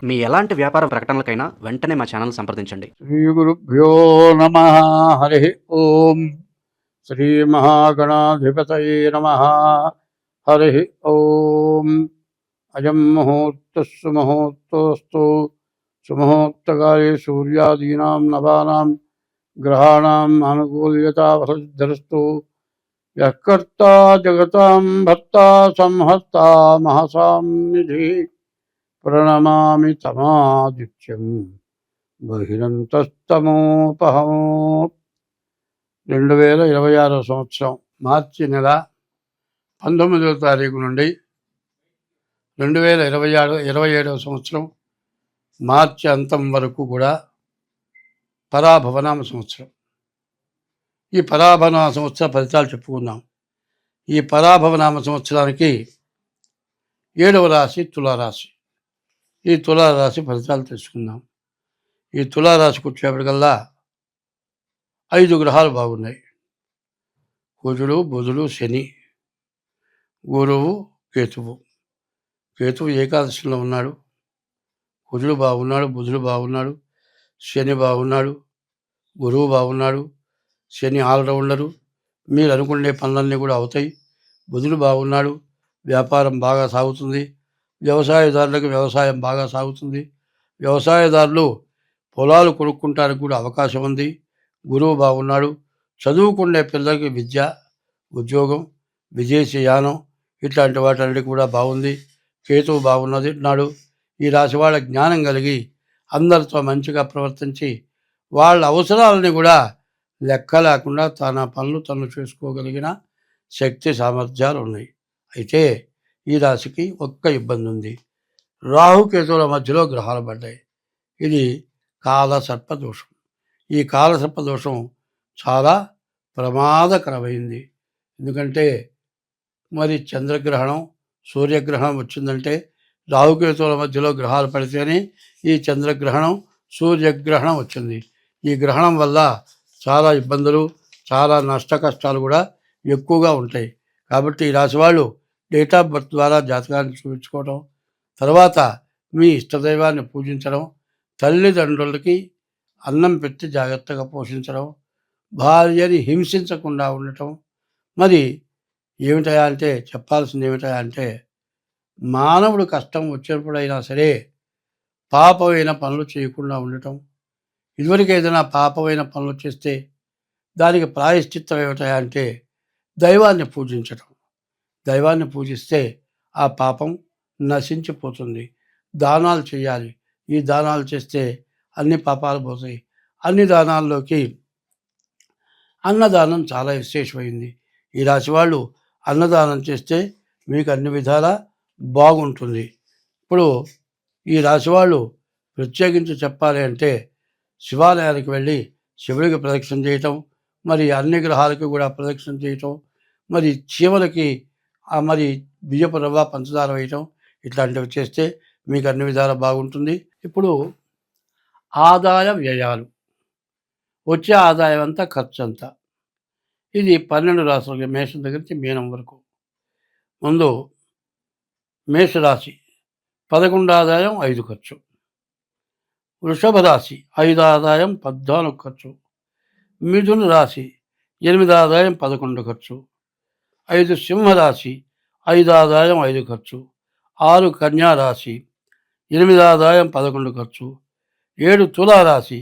మీ ఎలాంటి వ్యాపార ప్రకటనలకైనా వెంటనే మా ఛానల్ సంప్రదించండి. శ్రీ గురుభ్యో నమ. హరి ఓం. శ్రీ మహాగణాధిపతయే నమ. హరి ఓం. అయం ముహూర్తస్సు ముహూర్తోస్తు. సుముహూర్తకాలే సూర్యాదీనాం నవానాం గ్రహాణాం అనుకూల్యతా వసుద్ధరస్తు. యః కర్తా జగతాం భర్తా సంహర్తా మహసాం నిధి. ప్రణమామి తమాదిత్యం బహిరంతస్తమోపహం. 2026 సంవత్సరం మార్చి నెల 19వ తారీఖు నుండి 27వ సంవత్సరం మార్చి అంతం వరకు కూడా పరాభవనామ సంవత్సరం. ఈ పరాభవనామ సంవత్సర ఫలితాలు చెప్పుకుందాం. ఈ పరాభవనామ సంవత్సరానికి 7వ రాశి తులారాశి. ఈ తులారాశి ఫలితాలు తెలుసుకుందాం. ఈ తులారాశికి వచ్చేప్పటికల్లా 5 గ్రహాలు బాగున్నాయి. కుజుడు, బుధుడు, శని, గురువు, కేతువు. కేతువు ఏకాదశిలో ఉన్నాడు. కుజుడు బాగున్నాడు, బుధుడు బాగున్నాడు, శని బాగున్నాడు, గురువు బాగున్నాడు. శని ఆల్రౌండరు, మీరు అనుకునే పనులన్నీ కూడా అవుతాయి. బుధుడు బాగున్నాడు, వ్యాపారం బాగా సాగుతుంది. వ్యవసాయదారులకు వ్యవసాయం బాగా సాగుతుంది. వ్యవసాయదారులు పొలాలు కొనుక్కుంటానికి కూడా అవకాశం ఉంది. గురువు బాగున్నాడు. చదువుకునే పిల్లలకి విద్య, ఉద్యోగం, విదేశీయానం ఇట్లాంటి వాటన్నిటి కూడా బాగుంది. కేతువు బాగున్నది నాడు. ఈ రాశి వాళ్ళ జ్ఞానం కలిగి అందరితో మంచిగా ప్రవర్తించి వాళ్ళ అవసరాలని కూడా లెక్క లేకుండా తన పనులు తను చేసుకోగలిగిన శక్తి సామర్థ్యాలు ఉన్నాయి. అయితే ఈ రాశికి ఒక్క ఇబ్బంది ఉంది. రాహుకేతువుల మధ్యలో గ్రహాలు పడ్డాయి. ఇది కాలసర్ప దోషం. ఈ కాలసర్ప దోషం చాలా ప్రమాదకరమైంది. ఎందుకంటే మరి చంద్రగ్రహణం, సూర్యగ్రహణం వచ్చిందంటే రాహుకేతువుల మధ్యలో గ్రహాలు పడితేనే ఈ చంద్రగ్రహణం, సూర్యగ్రహణం వచ్చింది. ఈ గ్రహణం వల్ల చాలా ఇబ్బందులు, చాలా నష్ట కష్టాలు కూడా ఎక్కువగా ఉంటాయి. కాబట్టి ఈ రాశి వాళ్ళు డేట్ ఆఫ్ బర్త్ ద్వారా జాతకాన్ని చూపించుకోవడం, తర్వాత మీ ఇష్టదైవాన్ని పూజించడం, తల్లిదండ్రులకి అన్నం పెట్టి జాగ్రత్తగా పోషించడం, భార్యని హింసించకుండా ఉండటం. మరి ఏమిటయా అంటే చెప్పాల్సింది ఏమిటయా అంటే మానవుడు కష్టం వచ్చినప్పుడైనా సరే పాపమైన పనులు చేయకుండా ఉండటం. ఇదివరకు ఏదైనా పాపమైన పనులు చేస్తే దానికి ప్రాయశ్చిత్తం ఏమిటయా అంటే దైవాన్ని పూజించటం. దైవాన్ని పూజిస్తే ఆ పాపం నశించిపోతుంది. దానాలు చేయాలి. ఈ దానాలు చేస్తే అన్ని పాపాలు పోతాయి. అన్ని దానాల్లోకి అన్నదానం చాలా విశేషమైంది. ఈ రాశి వాళ్ళు అన్నదానం చేస్తే మీకు అన్ని విధాలా బాగుంటుంది. ఇప్పుడు ఈ రాశి వాళ్ళు ప్రత్యేకించి చెప్పాలి అంటే శివాలయానికి వెళ్ళి శివుడికి ప్రదక్షిణ చేయటం, మరి అన్ని గ్రహాలకి కూడా ప్రదక్షిణ చేయటం, మరి చీమలకి మరి బియ్యపు రవ్వ పంచదార వేయటం, ఇట్లాంటివి చేస్తే మీకు అన్ని విధాలా బాగుంటుంది. ఇప్పుడు ఆదాయ వ్యయాలు, వచ్చే ఆదాయం అంతా ఖర్చు అంతా. ఇది 12 రాశులకి, మేషం దగ్గర నుంచి మీనం వరకు. ముందు మేషరాశి 11 ఆదాయం 5 ఖర్చు. వృషభ రాశి 5 ఆదాయం 14 ఖర్చు. మిథున రాశి 8 ఆదాయం 11 ఖర్చు. 5 సింహరాశి 5 ఆదాయం 5 ఖర్చు. 6 కన్యా రాశి 8 ఆదాయం 11 ఖర్చు. 7 తులారాశి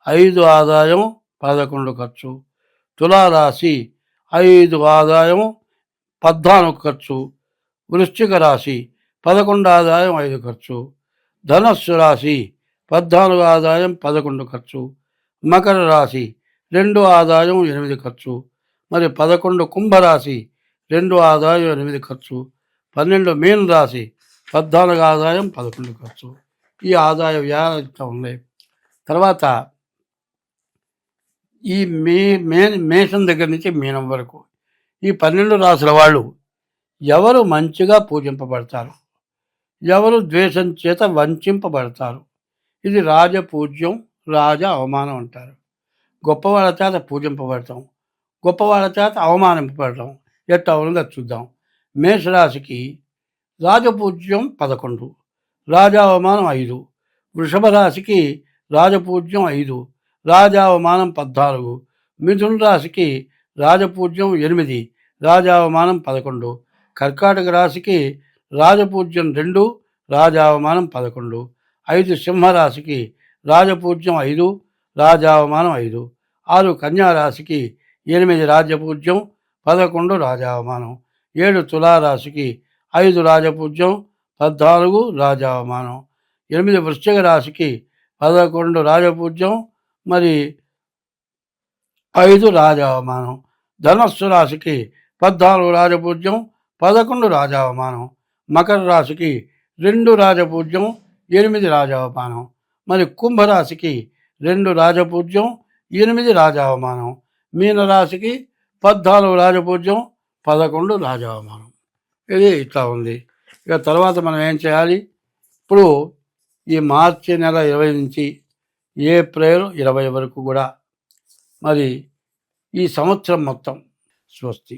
5 ఆదాయం 11 ఖర్చు. తులారాశి 5 ఆదాయం 14 ఖర్చు. వృశ్చిక రాశి 11 ఆదాయం 5 ఖర్చు. ధనస్సు రాశి 14 ఆదాయం 11 ఖర్చు. మకర రాశి 2 ఆదాయం 8 ఖర్చు. మరి 11 కుంభరాశి 2 ఆదాయం 8 ఖర్చు. 12 మీన రాశి 14 ఆదాయం 11 ఖర్చు. ఈ ఆదాయ వ్యయాలు ఉన్నాయి. తర్వాత ఈ మేషం దగ్గర నుంచి మీనం వరకు ఈ 12 రాశుల వాళ్ళు ఎవరు మంచిగా పూజింపబడతారు, ఎవరు ద్వేషం చేత వంచింపబడతారు. ఇది రాజపూజ్యం, రాజ అవమానం అంటారు. గొప్పవాళ్ళ చేత పూజింపబడతాం, గొప్పవాళ్ళ చేత అవమానింపబడటం. ఎట్లా ఉన్నదో చూద్దాం. మేషరాశికి రాజపూజ్యం 11, రాజావమానం 5, వృషభ రాశికి రాజపూజ్యం 5, రాజావమానం 14. మిథున రాశికి రాజపూజ్యం 8, రాజావమానం 11. కర్కాటక రాశికి రాజపూజ్యం 2, రాజావమానం 11. 5 సింహరాశికి రాజపూజ్యం 5, రాజావమానం 5. 6 కన్యారాశికి 8 రాజపూజ్యం, 11 రాజావమానం. 7 తులారాశికి 5 రాజపూజ్యం, 14 రాజావమానం. 8 వృశ్చిక రాశికి 11 రాజపూజ్యం, మరి 5 రాజావమానం. ధనస్సు రాశికి 14 రాజపూజ్యం, 11 రాజావమానం. మకర రాశికి 2 రాజపూజ్యం, 8 రాజావమానం. మరి కుంభరాశికి 2 రాజపూజ్యం, 8 రాజావమానం. మీనరాశికి 14 రాజపూజ్యం, 11 రాజావమానం. ఇది ఇట్లా ఉంది. ఇక తర్వాత మనం ఏం చేయాలి? ఇప్పుడు ఈ మార్చి నెల 20 నుంచి ఏప్రిల్ 20 వరకు కూడా మరి ఈ సంవత్సరం మొత్తం స్వస్తి.